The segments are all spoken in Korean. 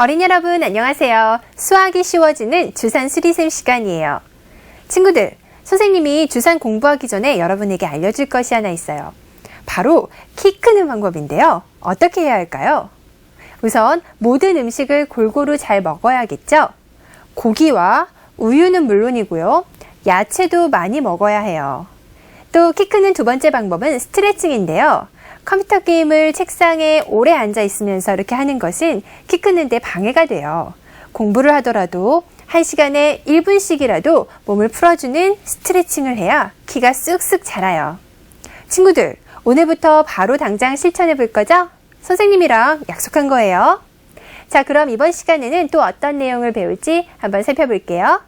어린이 여러분 안녕하세요. 수학이 쉬워지는 주산 수리쌤 시간이에요. 친구들, 선생님이 주산 공부하기 전에 여러분에게 알려줄 것이 하나 있어요. 바로 키 크는 방법인데요. 어떻게 해야 할까요? 우선 모든 음식을 골고루 잘 먹어야겠죠? 고기와 우유는 물론이고요. 야채도 많이 먹어야 해요. 또 키 크는 두 번째 방법은 스트레칭인데요. 컴퓨터 게임을 책상에 오래 앉아 있으면서 이렇게 하는 것은 키 크는데 방해가 돼요. 공부를 하더라도 1시간에 1분씩이라도 몸을 풀어주는 스트레칭을 해야 키가 쑥쑥 자라요. 친구들, 오늘부터 바로 당장 실천해 볼 거죠? 선생님이랑 약속한 거예요. 자, 그럼 이번 시간에는 또 어떤 내용을 배울지 한번 살펴볼게요.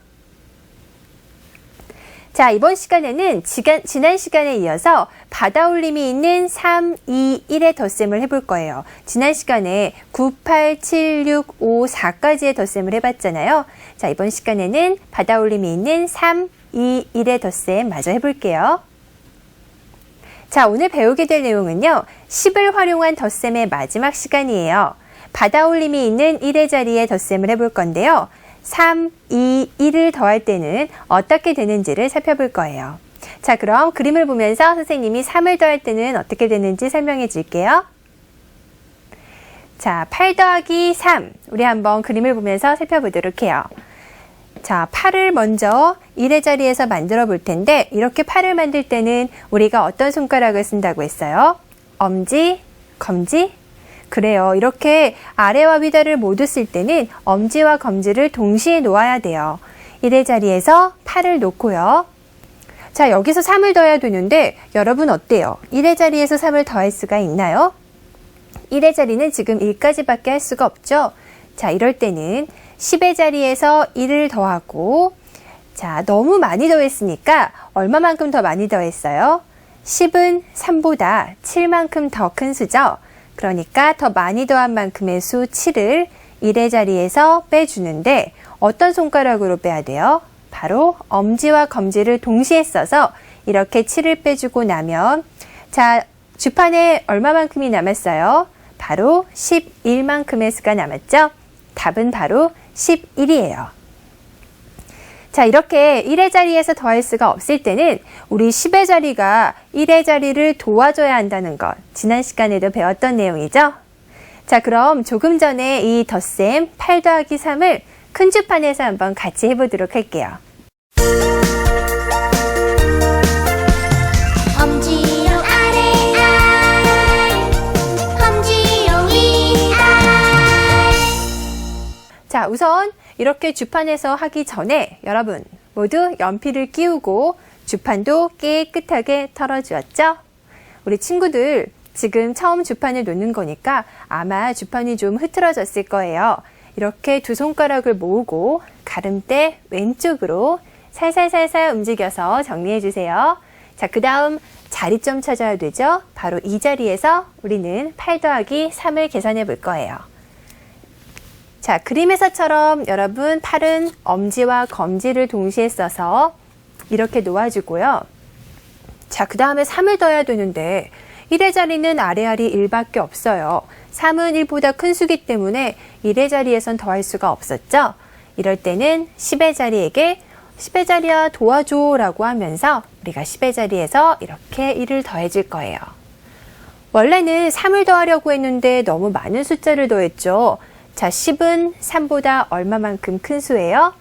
자, 이번 시간에는 지난 시간에 이어서 받아올림이 있는 3, 2, 1의 덧셈을 해볼 거예요. 지난 시간에 9, 8, 7, 6, 5, 4까지의 덧셈을 해봤잖아요. 자, 이번 시간에는 받아올림이 있는 3, 2, 1의 덧셈 마저 해볼게요. 자, 오늘 배우게 될 내용은요. 10을 활용한 덧셈의 마지막 시간이에요. 받아올림이 있는 1의 자리에 덧셈을 해볼 건데요. 3, 2, 1을 더할 때는 어떻게 되는지를 살펴볼 거예요. 자, 그럼 그림을 보면서 선생님이 3을 더할 때는 어떻게 되는지 설명해 줄게요. 자, 8 더하기 3. 우리 한번 그림을 보면서 살펴보도록 해요. 자, 8을 먼저 1의 자리에서 만들어 볼 텐데 이렇게 8을 만들 때는 우리가 어떤 손가락을 쓴다고 했어요? 엄지, 검지? 그래요. 이렇게 아래와 위다를 모두 쓸 때는 엄지와 검지를 동시에 놓아야 돼요. 1의 자리에서 8을 놓고요. 자, 여기서 3을 더해야 되는데 여러분 어때요? 1의 자리에서 3을 더할 수가 있나요? 1의 자리는 지금 1까지밖에 할 수가 없죠? 자, 이럴 때는 10의 자리에서 1을 더하고, 자, 너무 많이 더했으니까 얼마만큼 더 많이 더했어요? 10은 3보다 7만큼 더 큰 수죠? 그러니까 더 많이 더한 만큼의 수 7을 1의 자리에서 빼주는데 어떤 손가락으로 빼야 돼요? 바로 엄지와 검지를 동시에 써서 이렇게 7을 빼주고 나면 자, 주판에 얼마만큼이 남았어요? 바로 11만큼의 수가 남았죠? 답은 바로 11이에요. 자, 이렇게 1의 자리에서 더할 수가 없을 때는 우리 10의 자리가 1의 자리를 도와줘야 한다는 것, 지난 시간에도 배웠던 내용이죠? 자, 그럼 조금 전에 이 덧셈 8 더하기 3을 큰 주판에서 한번 같이 해보도록 할게요. 엄지로 아래 알, 검지로 위 알. 자, 우선 이렇게 주판에서 하기 전에 여러분 모두 연필을 끼우고 주판도 깨끗하게 털어주었죠? 우리 친구들 지금 처음 주판을 놓는 거니까 아마 주판이 좀 흐트러졌을 거예요. 이렇게 두 손가락을 모으고 가름대 왼쪽으로 살살살살 움직여서 정리해 주세요. 자, 그 다음 자리 좀 찾아야 되죠? 바로 이 자리에서 우리는 8 더하기 3을 계산해 볼 거예요. 자, 그림에서처럼 여러분 8은 엄지와 검지를 동시에 써서 이렇게 놓아주고요. 자, 그 다음에 3을 더해야 되는데 1의 자리는 아래알이 1밖에 없어요. 3은 1보다 큰 수기 때문에 1의 자리에선 더할 수가 없었죠. 이럴 때는 10의 자리에게 10의 자리야 도와줘 라고 하면서 우리가 10의 자리에서 이렇게 1을 더해줄 거예요. 원래는 3을 더하려고 했는데 너무 많은 숫자를 더했죠. 자, 10은 3보다 얼마만큼 큰 수예요?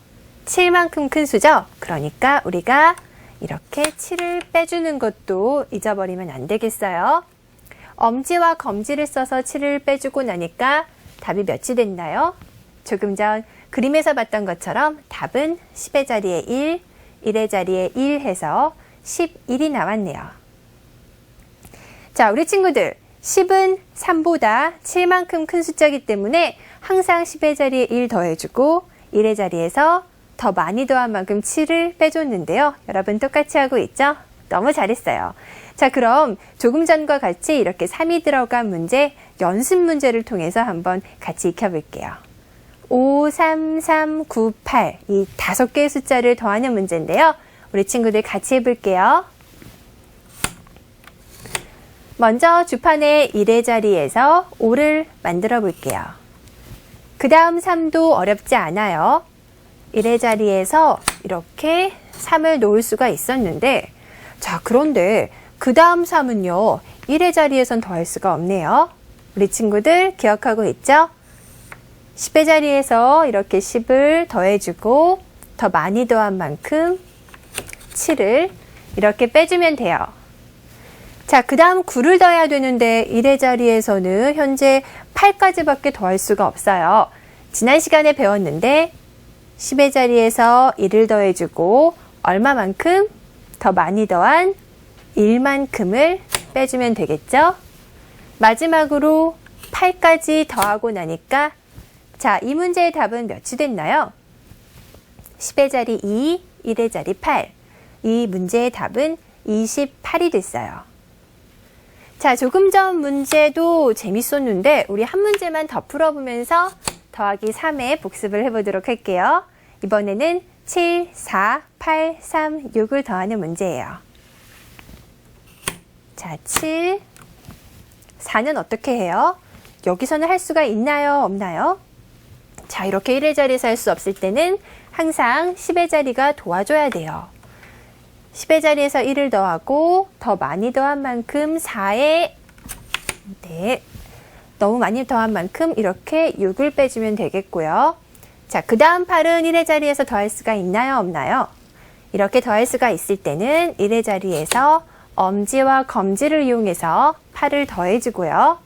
7만큼 큰 수죠? 그러니까 우리가 이렇게 7을 빼주는 것도 잊어버리면 안 되겠어요? 엄지와 검지를 써서 7을 빼주고 나니까 답이 몇이 됐나요? 조금 전 그림에서 봤던 것처럼 답은 10의 자리에 1, 1의 자리에 1 해서 11이 나왔네요. 자, 우리 친구들 10은 3보다 7만큼 큰 숫자이기 때문에 항상 10의 자리에 1 더해주고 1의 자리에서 더 많이 더한 만큼 7을 빼줬는데요. 여러분 똑같이 하고 있죠? 너무 잘했어요. 자, 그럼 조금 전과 같이 이렇게 3이 들어간 문제, 연습 문제를 통해서 한번 같이 익혀볼게요. 5, 3, 3, 9, 8 이 5개의 숫자를 더하는 문제인데요. 우리 친구들 같이 해볼게요. 먼저 주판에 1의 자리에서 5를 만들어 볼게요. 그 다음 3도 어렵지 않아요. 1의 자리에서 이렇게 3을 놓을 수가 있었는데, 자, 그런데 그 다음 3은요, 1의 자리에선 더할 수가 없네요. 우리 친구들 기억하고 있죠? 10의 자리에서 이렇게 10을 더해주고 더 많이 더한 만큼 7을 이렇게 빼주면 돼요. 자, 그 다음 9를 더해야 되는데 1의 자리에서는 현재 8까지밖에 더할 수가 없어요. 지난 시간에 배웠는데 10의 자리에서 1을 더해주고 얼마만큼? 더 많이 더한 1만큼을 빼주면 되겠죠? 마지막으로 8까지 더하고 나니까 자, 이 문제의 답은 몇이 됐나요? 10의 자리 2, 1의 자리 8. 이 문제의 답은 28이 됐어요. 자, 조금 전 문제도 재밌었는데 우리 한 문제만 더 풀어보면서 더하기 3의 복습을 해보도록 할게요. 이번에는 7, 4, 8, 3, 6을 더하는 문제예요. 자, 7, 4는 어떻게 해요? 여기서는 할 수가 있나요? 없나요? 자, 이렇게 1의 자리에서 할 수 없을 때는 항상 10의 자리가 도와줘야 돼요. 10의 자리에서 1을 더하고 더 많이 더한 만큼 4에 너무 많이 더한 만큼 이렇게 6을 빼주면 되겠고요. 자, 그 다음 8은 1의 자리에서 더할 수가 있나요? 없나요? 이렇게 더할 수가 있을 때는 1의 자리에서 엄지와 검지를 이용해서 8을 더해주고요.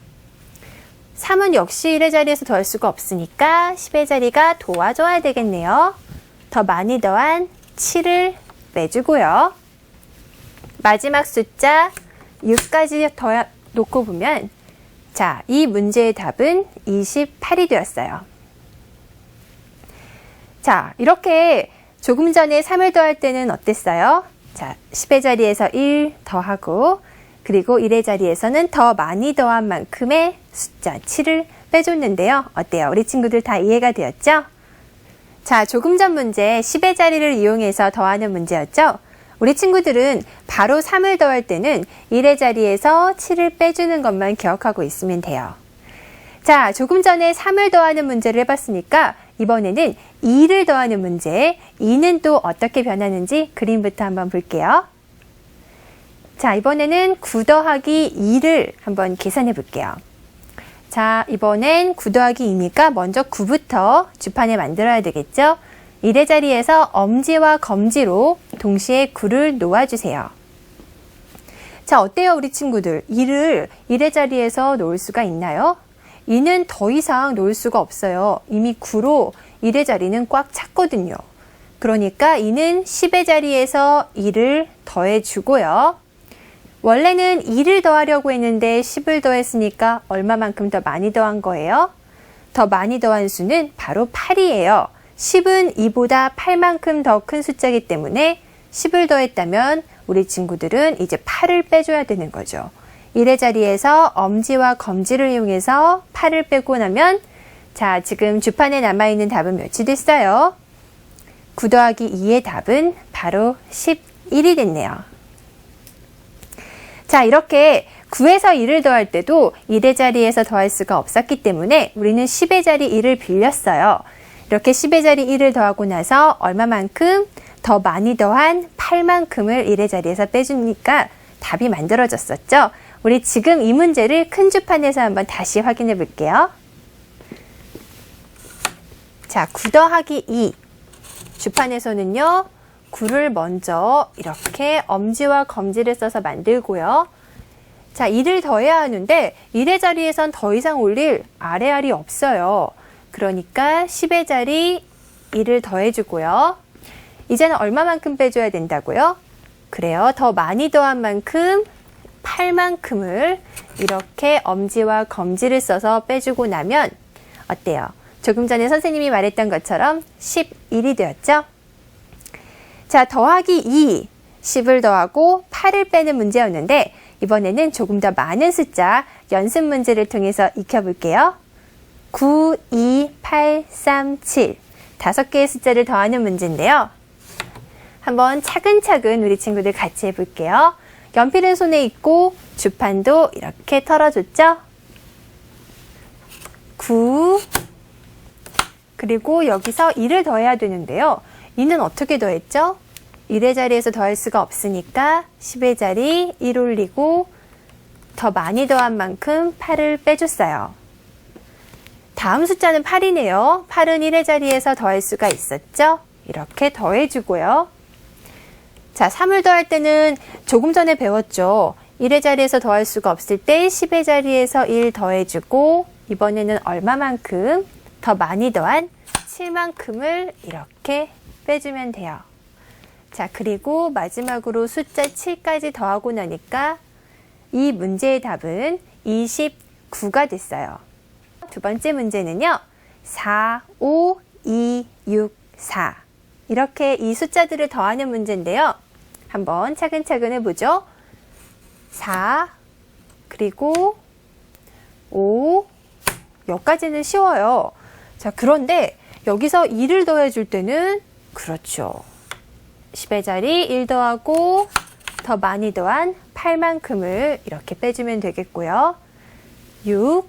3은 역시 1의 자리에서 더할 수가 없으니까 10의 자리가 도와줘야 되겠네요. 더 많이 더한 7을 빼주고요. 마지막 숫자 6까지 더 놓고 보면 자, 이 문제의 답은 28이 되었어요. 자, 이렇게 조금 전에 3을 더할 때는 어땠어요? 자, 10의 자리에서 1 더하고 그리고 1의 자리에서는 더 많이 더한 만큼의 숫자 7을 빼줬는데요. 어때요? 우리 친구들 다 이해가 되었죠? 자, 조금 전 문제 10의 자리를 이용해서 더하는 문제였죠? 우리 친구들은 바로 3을 더할 때는 1의 자리에서 7을 빼주는 것만 기억하고 있으면 돼요. 자, 조금 전에 3을 더하는 문제를 해봤으니까 이번에는 2를 더하는 문제, 2는 또 어떻게 변하는지 그림부터 한번 볼게요. 자, 이번에는 9 더하기 2를 한번 계산해 볼게요. 자, 이번엔 9 더하기 2니까 먼저 9부터 주판에 만들어야 되겠죠? 1의 자리에서 엄지와 검지로 동시에 9를 놓아주세요. 자, 어때요, 우리 친구들? 2를 1의 자리에서 놓을 수가 있나요? 2는 더 이상 놓을 수가 없어요. 이미 9로 1의 자리는 꽉 찼거든요. 그러니까 2는 10의 자리에서 2를 더해주고요. 원래는 2를 더하려고 했는데 10을 더했으니까 얼마만큼 더 많이 더한 거예요? 더 많이 더한 수는 바로 8이에요. 10은 2보다 8만큼 더 큰 숫자이기 때문에 10을 더했다면 우리 친구들은 이제 8을 빼줘야 되는 거죠. 1의 자리에서 엄지와 검지를 이용해서 8을 빼고 나면 자, 지금 주판에 남아있는 답은 몇이 됐어요? 9 더하기 2의 답은 바로 11이 됐네요. 자, 이렇게 9에서 1을 더할 때도 1의 자리에서 더할 수가 없었기 때문에 우리는 10의 자리 1을 빌렸어요. 이렇게 10의 자리 1을 더하고 나서 얼마만큼? 더 많이 더한 8만큼을 1의 자리에서 빼주니까 답이 만들어졌었죠. 우리 지금 이 문제를 큰 주판에서 한번 다시 확인해 볼게요. 자, 9 더하기 2. 주판에서는요, 9를 먼저 이렇게 엄지와 검지를 써서 만들고요. 자, 2를 더해야 하는데 1의 자리에선 더 이상 올릴 아래알이 없어요. 그러니까 10의 자리 1을 더해주고요. 이제는 얼마만큼 빼줘야 된다고요? 그래요. 더 많이 더한 만큼 8만큼을 이렇게 엄지와 검지를 써서 빼주고 나면 어때요? 조금 전에 선생님이 말했던 것처럼 11이 되었죠? 자, 더하기 2, 10을 더하고 8을 빼는 문제였는데 이번에는 조금 더 많은 숫자 연습 문제를 통해서 익혀볼게요. 9, 2, 8, 3, 7 5개의 숫자를 더하는 문제인데요. 한번 차근차근 우리 친구들 같이 해볼게요. 연필은 손에 있고 주판도 이렇게 털어줬죠? 9, 그리고 여기서 2를 더해야 되는데요. 2는 어떻게 더했죠? 1의 자리에서 더할 수가 없으니까 10의 자리 1 올리고 더 많이 더한 만큼 8을 빼줬어요. 다음 숫자는 8이네요. 8은 1의 자리에서 더할 수가 있었죠? 이렇게 더해주고요. 자, 3을 더할 때는 조금 전에 배웠죠. 1의 자리에서 더할 수가 없을 때 10의 자리에서 1 더해주고 이번에는 얼마만큼? 더 많이 더한 7만큼을 이렇게 빼주면 돼요. 자, 그리고 마지막으로 숫자 7까지 더하고 나니까 이 문제의 답은 29가 됐어요. 두 번째 문제는요. 4, 5, 2, 6, 4 이렇게 이 숫자들을 더하는 문제인데요. 한번 차근차근 해보죠. 4 그리고 5 여기까지는 쉬워요. 자, 그런데 여기서 2를 더해줄 때는 그렇죠. 10의 자리 1 더하고 더 많이 더한 8만큼을 이렇게 빼주면 되겠고요. 6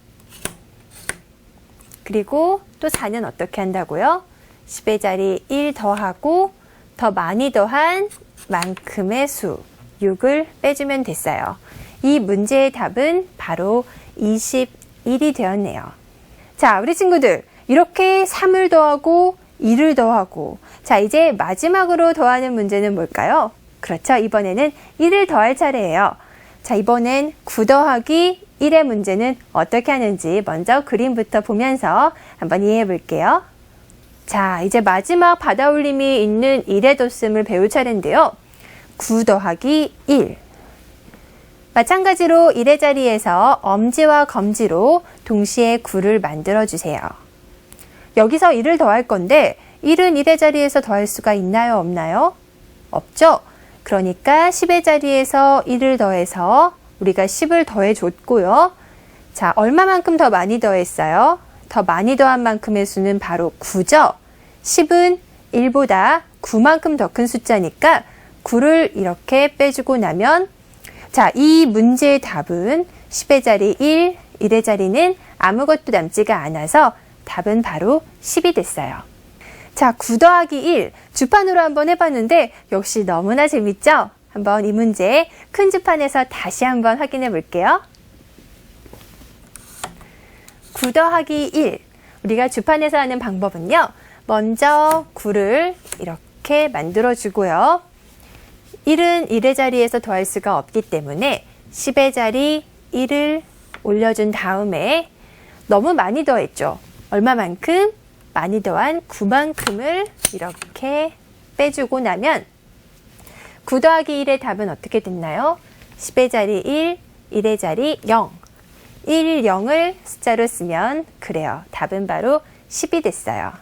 그리고 또 4는 어떻게 한다고요? 10의 자리 1 더하고 더 많이 더한 만큼의 수 6을 빼주면 됐어요. 이 문제의 답은 바로 21이 되었네요. 자, 우리 친구들 이렇게 3을 더하고 2를 더하고 자, 이제 마지막으로 더하는 문제는 뭘까요? 그렇죠. 이번에는 1을 더할 차례예요. 자, 이번엔 9 더하기 1의 문제는 어떻게 하는지 먼저 그림부터 보면서 한번 이해해 볼게요. 자, 이제 마지막 받아올림이 있는 1의 덧셈을 배울 차례인데요. 9 더하기 1. 마찬가지로 1의 자리에서 엄지와 검지로 동시에 9를 만들어 주세요. 여기서 1을 더할 건데 1은 1의 자리에서 더할 수가 있나요? 없나요? 없죠? 그러니까 10의 자리에서 1을 더해서 우리가 10을 더해줬고요. 자, 얼마만큼 더 많이 더했어요? 더 많이 더한 만큼의 수는 바로 9죠? 10은 1보다 9만큼 더 큰 숫자니까 9를 이렇게 빼주고 나면 자, 이 문제의 답은 10의 자리 1, 1의 자리는 아무것도 남지가 않아서 답은 바로 10이 됐어요. 자, 9 더하기 1 주판으로 한번 해봤는데 역시 너무나 재밌죠? 한번 이 문제 큰 주판에서 다시 한번 확인해 볼게요. 9 더하기 1 우리가 주판에서 하는 방법은요. 먼저 9를 이렇게 만들어 주고요. 1은 1의 자리에서 더할 수가 없기 때문에 10의 자리 1을 올려준 다음에 너무 많이 더했죠. 얼마만큼? 많이 더한 9만큼을 이렇게 빼주고 나면 9 더하기 1의 답은 어떻게 됐나요? 10의 자리 1, 1의 자리 0. 1, 0을 숫자로 쓰면 그래요. 답은 바로 10이 됐어요.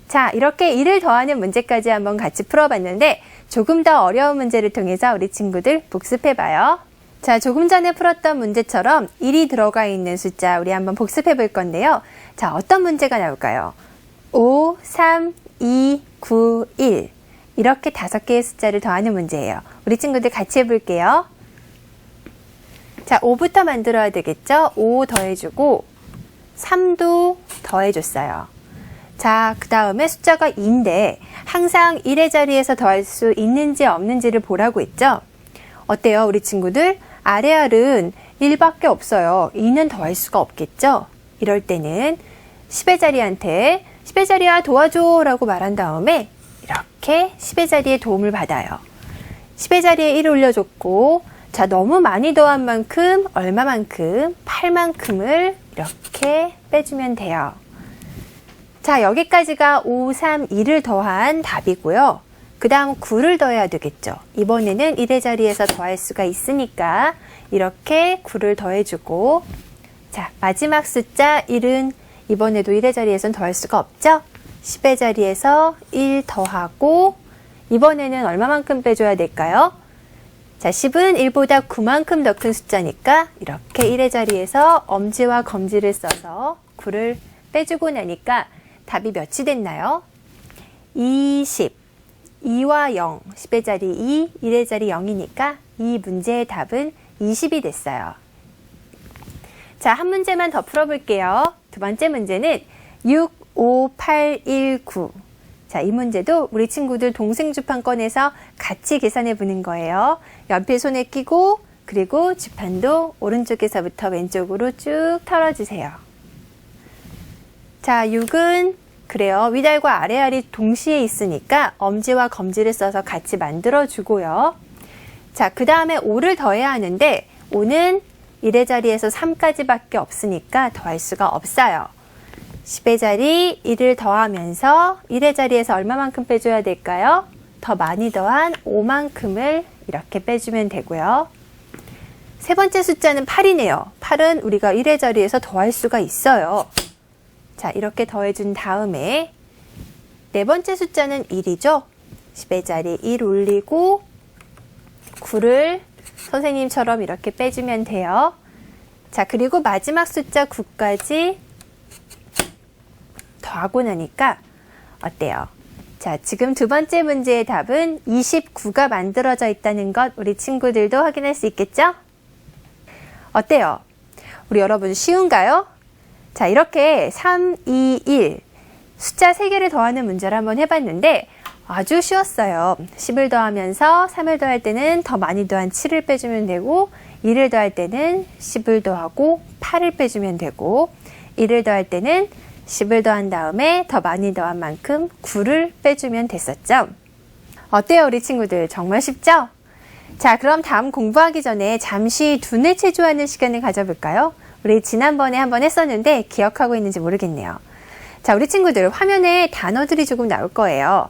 자, 이렇게 1을 더하는 문제까지 한번 같이 풀어봤는데 조금 더 어려운 문제를 통해서 우리 친구들 복습해봐요. 자, 조금 전에 풀었던 문제처럼 1이 들어가 있는 숫자 우리 한번 복습해 볼 건데요. 자, 어떤 문제가 나올까요? 5, 3, 2, 9, 1 이렇게 5개의 숫자를 더하는 문제예요. 우리 친구들 같이 해볼게요. 자, 5부터 만들어야 되겠죠? 5 더해주고 3도 더해줬어요. 자, 그 다음에 숫자가 2인데 항상 1의 자리에서 더할 수 있는지 없는지를 보라고 했죠? 어때요, 우리 친구들? 아래알은 1밖에 없어요. 2는 더할 수가 없겠죠? 이럴 때는 10의 자리한테 10의 자리야 도와줘 라고 말한 다음에 이렇게 10의 자리에 도움을 받아요. 10의 자리에 1을 올려줬고 자, 너무 많이 더한 만큼 얼마만큼? 8만큼을 이렇게 빼주면 돼요. 자, 여기까지가 5, 3, 2를 더한 답이고요. 그 다음 9를 더해야 되겠죠. 이번에는 1의 자리에서 더할 수가 있으니까 이렇게 9를 더해주고 자, 마지막 숫자 1은 이번에도 1의 자리에서는 더할 수가 없죠. 10의 자리에서 1 더하고 이번에는 얼마만큼 빼줘야 될까요? 자, 10은 1보다 9만큼 더 큰 숫자니까 이렇게 1의 자리에서 엄지와 검지를 써서 9를 빼주고 나니까 답이 몇이 됐나요? 20. 2와 0, 10의 자리 2, 1의 자리 0이니까 이 문제의 답은 20이 됐어요. 자, 한 문제만 더 풀어볼게요. 두 번째 문제는 6, 5819. 자, 이 문제도 우리 친구들 동생주판 꺼내서 같이 계산해 보는 거예요. 연필 손에 끼고 그리고 주판도 오른쪽에서부터 왼쪽으로 쭉 털어주세요. 자, 6은 그래요. 위달과 아래알이 동시에 있으니까 엄지와 검지를 써서 같이 만들어주고요. 자, 그 다음에 5를 더해야 하는데 5는 1의 자리에서 3까지밖에 없으니까 더할 수가 없어요. 10의 자리 1을 더하면서 1의 자리에서 얼마만큼 빼줘야 될까요? 더 많이 더한 5만큼을 이렇게 빼주면 되고요. 세 번째 숫자는 8이네요. 8은 우리가 1의 자리에서 더할 수가 있어요. 자, 이렇게 더해준 다음에 네 번째 숫자는 1이죠. 10의 자리 1 올리고 9를 선생님처럼 이렇게 빼주면 돼요. 자, 그리고 마지막 숫자 9까지 더하고 나니까 어때요? 자, 지금 두 번째 문제의 답은 29가 만들어져 있다는 것 우리 친구들도 확인할 수 있겠죠? 어때요? 우리 여러분 쉬운가요? 자, 이렇게 3, 2, 1 숫자 3개를 더하는 문제를 한번 해봤는데 아주 쉬웠어요. 10을 더하면서 3을 더할 때는 더 많이 더한 7을 빼주면 되고 2를 더할 때는 10을 더하고 8을 빼주면 되고 1을 더할 때는 10을 더한 다음에 더 많이 더한 만큼 9를 빼주면 됐었죠. 어때요, 우리 친구들? 정말 쉽죠? 자, 그럼 다음 공부하기 전에 잠시 두뇌 체조하는 시간을 가져볼까요? 우리 지난번에 한번 했었는데 기억하고 있는지 모르겠네요. 자, 우리 친구들 화면에 단어들이 조금 나올 거예요.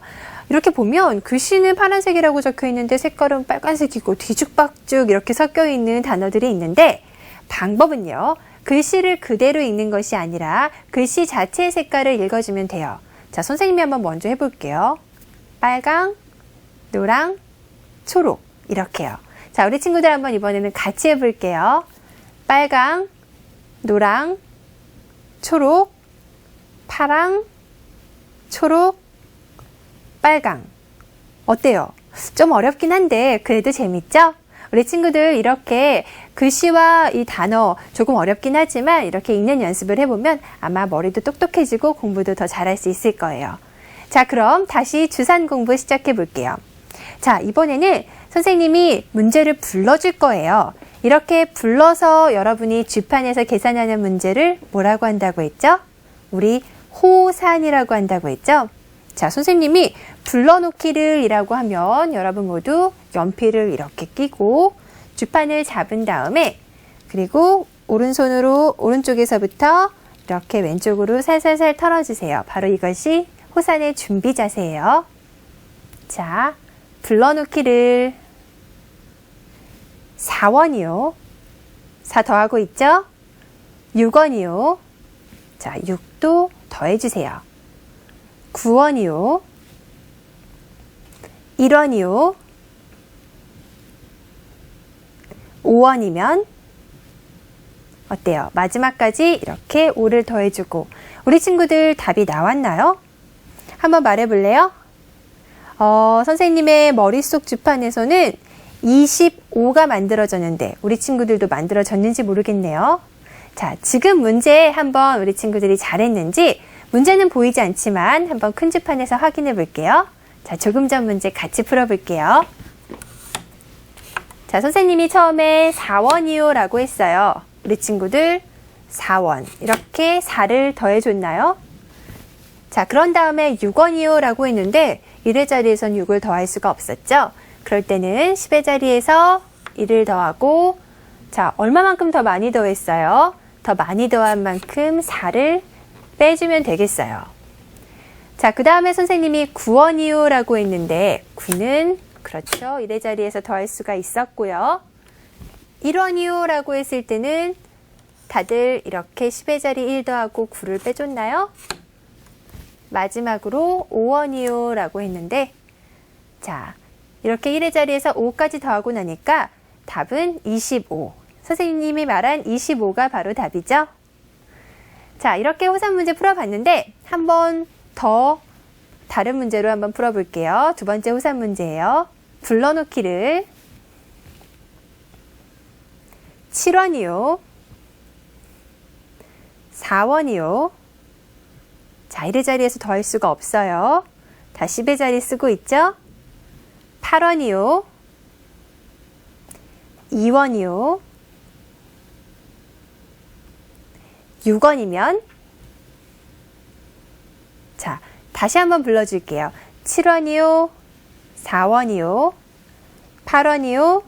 이렇게 보면 글씨는 파란색이라고 적혀 있는데 색깔은 빨간색이고 뒤죽박죽 이렇게 섞여 있는 단어들이 있는데 방법은요. 글씨를 그대로 읽는 것이 아니라 글씨 자체의 색깔을 읽어주면 돼요. 자, 선생님이 한번 먼저 해볼게요. 빨강, 노랑, 초록 이렇게요. 자, 우리 친구들 한번 이번에는 같이 해볼게요. 빨강, 노랑, 초록, 파랑, 초록, 빨강. 어때요? 좀 어렵긴 한데 그래도 재밌죠? 우리 친구들 이렇게 글씨와 이 단어 조금 어렵긴 하지만 이렇게 읽는 연습을 해보면 아마 머리도 똑똑해지고 공부도 더 잘할 수 있을 거예요. 자, 그럼 다시 주산 공부 시작해 볼게요. 자, 이번에는 선생님이 문제를 불러줄 거예요. 이렇게 불러서 여러분이 주판에서 계산하는 문제를 뭐라고 한다고 했죠? 우리 호산이라고 한다고 했죠? 자, 선생님이 불러놓기를 이라고 하면 여러분 모두 연필을 이렇게 끼고 주판을 잡은 다음에 그리고 오른손으로 오른쪽에서부터 이렇게 왼쪽으로 살살살 털어주세요. 바로 이것이 호산의 준비 자세예요. 자, 불러놓기를 4원이요. 4 더하고 있죠? 6원이요. 자, 6도 더해주세요. 9원이요. 1원이요. 5원이면 어때요? 마지막까지 이렇게 5를 더해주고 우리 친구들 답이 나왔나요? 한번 말해볼래요? 선생님의 머릿속 주판에서는 25가 만들어졌는데 우리 친구들도 만들어졌는지 모르겠네요. 자, 지금 문제 한번 우리 친구들이 잘했는지 문제는 보이지 않지만 한번 큰 주판에서 확인해 볼게요. 자, 조금 전 문제 같이 풀어볼게요. 자, 선생님이 처음에 4원이요 라고 했어요. 우리 친구들 4원 이렇게 4를 더해줬나요? 자, 그런 다음에 6원이요 라고 했는데 1의 자리에선 6을 더할 수가 없었죠. 그럴 때는 10의 자리에서 1을 더하고 자, 얼마만큼 더 많이 더했어요? 더 많이 더한 만큼 4를 빼주면 되겠어요. 자, 그 다음에 선생님이 9원이요 라고 했는데 9는 그렇죠. 1의 자리에서 더할 수가 있었고요. 1원이요 라고 했을 때는 다들 이렇게 10의 자리 1 더하고 9를 빼줬나요? 마지막으로 5원이요 라고 했는데 자, 이렇게 1의 자리에서 5까지 더하고 나니까 답은 25. 선생님이 말한 25가 바로 답이죠. 자, 이렇게 호산 문제 풀어봤는데 한 번 더 다른 문제로 한번 풀어볼게요. 두 번째 호산 문제예요. 불러놓기를 7원이요. 4원이요. 자, 1의 자리에서 더할 수가 없어요. 다 10의 자리 쓰고 있죠? 8원이요. 2원이요. 6원이면 자, 다시 한번 불러줄게요. 7원이요. 4원이요. 8원이요.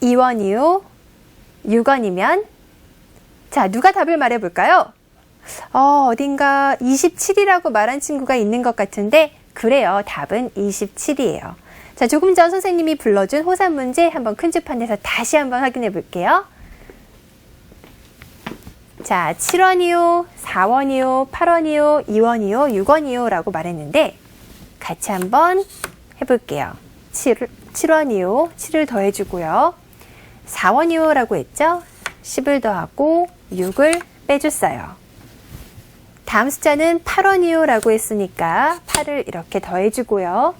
2원이요. 6원이면 자, 누가 답을 말해볼까요? 어딘가 27이라고 말한 친구가 있는 것 같은데 그래요. 답은 27이에요. 자, 조금 전 선생님이 불러준 호산 문제 한번 큰 주판에서 다시 한번 확인해 볼게요. 자, 7원이요, 4원이요, 8원이요, 2원이요, 6원이요 라고 말했는데 같이 한번 해볼게요. 7원이요, 7을 더해주고요. 4원이요 라고 했죠? 10을 더하고 6을 빼줬어요. 다음 숫자는 8원이요 라고 했으니까 8을 이렇게 더해주고요.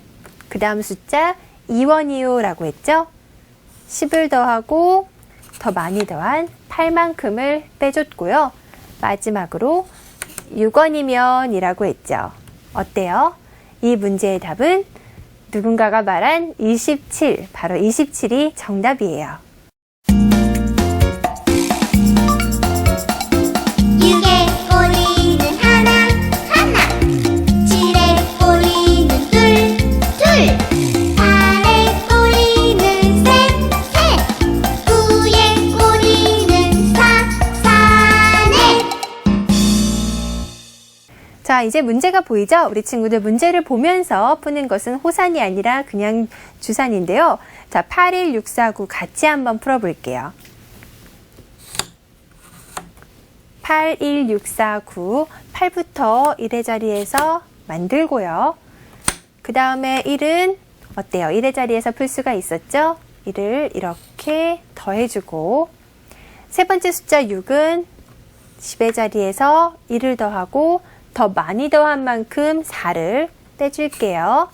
그 다음 숫자 2원이요 라고 했죠? 10을 더하고 더 많이 더한 8만큼을 빼줬고요. 마지막으로 6원이면 이라고 했죠. 어때요? 이 문제의 답은 누군가가 말한 27, 바로 27이 정답이에요. 6의 꼬리는 하나 하나 7의 꼬리는 둘 둘 8의 꼬리는 셋 9의 꼬리는 사 넷. 자, 이제 문제가 보이죠? 우리 친구들 문제를 보면서 푸는 것은 호산이 아니라 그냥 주산인데요. 자, 8, 1, 6, 4, 9 같이 한번 풀어볼게요. 8, 1, 6, 4, 9, 8부터 1의 자리에서 만들고요. 그 다음에 1은 어때요? 1의 자리에서 풀 수가 있었죠? 1을 이렇게 더해주고 세 번째 숫자 6은 10의 자리에서 1을 더하고 더 많이 더한 만큼 4를 빼줄게요.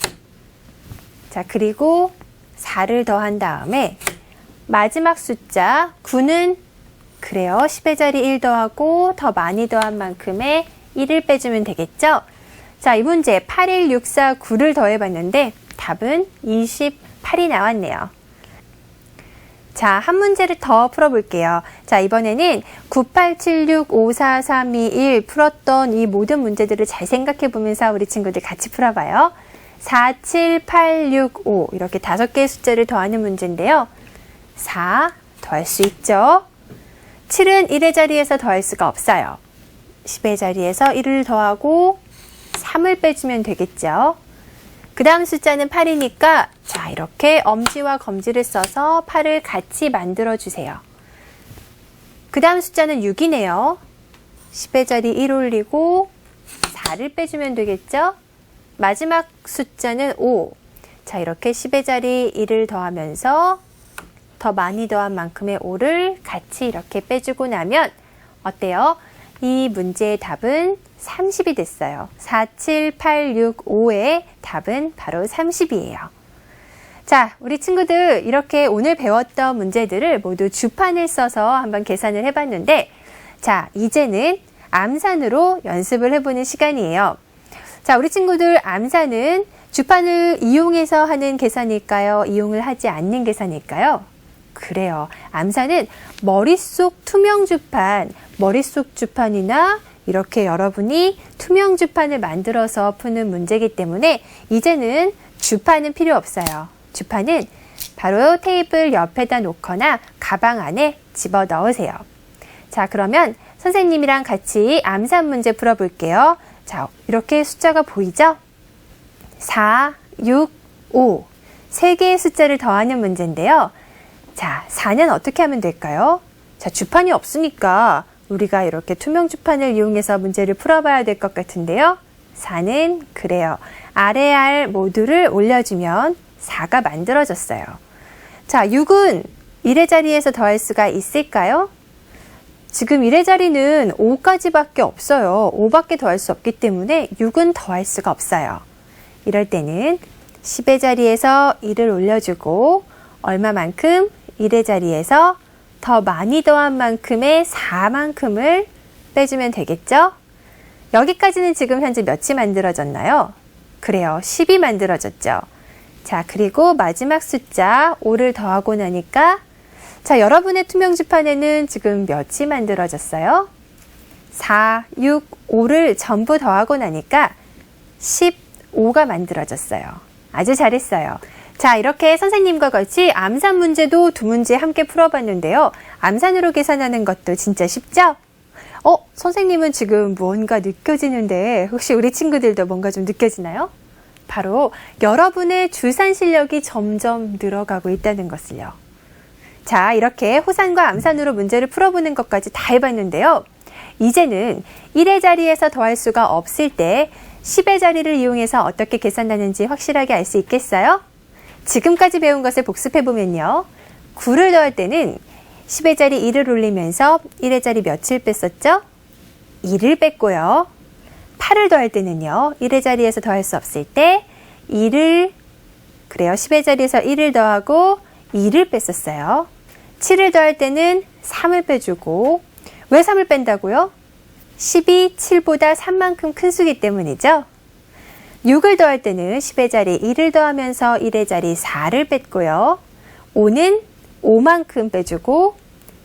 자, 그리고 4를 더한 다음에 마지막 숫자 9는 그래요. 10의 자리 1 더하고 더 많이 더한 만큼의 1을 빼주면 되겠죠? 자, 이 문제 8, 1, 6, 4, 9를 더해봤는데 답은 28이 나왔네요. 자, 한 문제를 더 풀어볼게요. 자, 이번에는 9, 8, 7, 6, 5, 4, 3, 2, 1 풀었던 이 모든 문제들을 잘 생각해보면서 우리 친구들 같이 풀어봐요. 4, 7, 8, 6, 5 이렇게 5개의 숫자를 더하는 문제인데요. 4 더할 수 있죠. 7은 1의 자리에서 더할 수가 없어요. 10의 자리에서 1을 더하고 3을 빼주면 되겠죠. 그 다음 숫자는 8이니까 자, 이렇게 엄지와 검지를 써서 8을 같이 만들어 주세요. 그 다음 숫자는 6이네요. 10의 자리 1 올리고 4를 빼주면 되겠죠. 마지막 숫자는 5. 자, 이렇게 10의 자리 1을 더하면서 더 많이 더한 만큼의 5를 같이 이렇게 빼주고 나면 어때요? 이 문제의 답은 30이 됐어요. 4, 7, 8, 6, 5의 답은 바로 30이에요. 자, 우리 친구들 이렇게 오늘 배웠던 문제들을 모두 주판을 써서 한번 계산을 해봤는데 자, 이제는 암산으로 연습을 해보는 시간이에요. 자, 우리 친구들 암산은 주판을 이용해서 하는 계산일까요? 이용을 하지 않는 계산일까요? 그래요. 암산은 머릿속 투명 주판, 머릿속 주판이나 이렇게 여러분이 투명 주판을 만들어서 푸는 문제이기 때문에 이제는 주판은 필요 없어요. 주판은 바로 테이블 옆에다 놓거나 가방 안에 집어 넣으세요. 자, 그러면 선생님이랑 같이 암산 문제 풀어볼게요. 자, 이렇게 숫자가 보이죠? 4, 6, 5. 3개의 숫자를 더하는 문제인데요. 자, 4는 어떻게 하면 될까요? 자, 주판이 없으니까 우리가 이렇게 투명 주판을 이용해서 문제를 풀어봐야 될 것 같은데요. 4는 그래요. 아래 알 모두를 올려주면 4가 만들어졌어요. 자, 6은 1의 자리에서 더할 수가 있을까요? 지금 1의 자리는 5까지밖에 없어요. 5밖에 더할 수 없기 때문에 6은 더할 수가 없어요. 이럴 때는 10의 자리에서 1을 올려주고 얼마만큼? 1의 자리에서 더 많이 더한 만큼의 4만큼을 빼주면 되겠죠? 여기까지는 지금 현재 몇이 만들어졌나요? 그래요. 10이 만들어졌죠. 자, 그리고 마지막 숫자 5를 더하고 나니까 자, 여러분의 투명지판에는 지금 몇이 만들어졌어요? 4, 6, 5를 전부 더하고 나니까 15가 만들어졌어요. 아주 잘했어요. 자, 이렇게 선생님과 같이 암산 문제도 두 문제 함께 풀어봤는데요. 암산으로 계산하는 것도 진짜 쉽죠? 선생님은 지금 뭔가 느껴지는데 혹시 우리 친구들도 뭔가 좀 느껴지나요? 바로 여러분의 주산 실력이 점점 늘어가고 있다는 것을요. 자, 이렇게 호산과 암산으로 문제를 풀어보는 것까지 다 해봤는데요. 이제는 1의 자리에서 더할 수가 없을 때 10의 자리를 이용해서 어떻게 계산하는지 확실하게 알 수 있겠어요? 지금까지 배운 것을 복습해보면요. 9를 더할 때는 10의 자리 1을 올리면서 1의 자리 몇을 뺐었죠? 2를 뺐고요. 8을 더할 때는요. 1의 자리에서 더할 수 없을 때 2를, 그래요. 10의 자리에서 1을 더하고 2를 뺐었어요. 7을 더할 때는 3을 빼주고, 왜 3을 뺀다고요? 10이 7보다 3만큼 큰 수기 때문이죠. 6을 더할 때는 10의 자리 1을 더하면서 1의 자리 4를 뺐고요. 5는 5만큼 빼주고,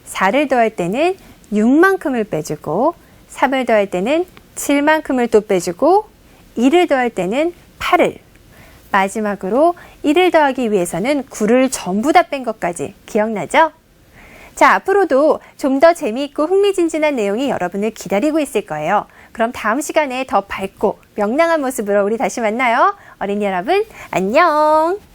4를 더할 때는 6만큼을 빼주고, 3을 더할 때는 7만큼을 또 빼주고, 2를 더할 때는 8을, 마지막으로 1을 더하기 위해서는 9를 전부 다 뺀 것까지 기억나죠? 자, 앞으로도 좀 더 재미있고 흥미진진한 내용이 여러분을 기다리고 있을 거예요. 그럼 다음 시간에 더 밝고 명랑한 모습으로 우리 다시 만나요. 어린이 여러분, 안녕!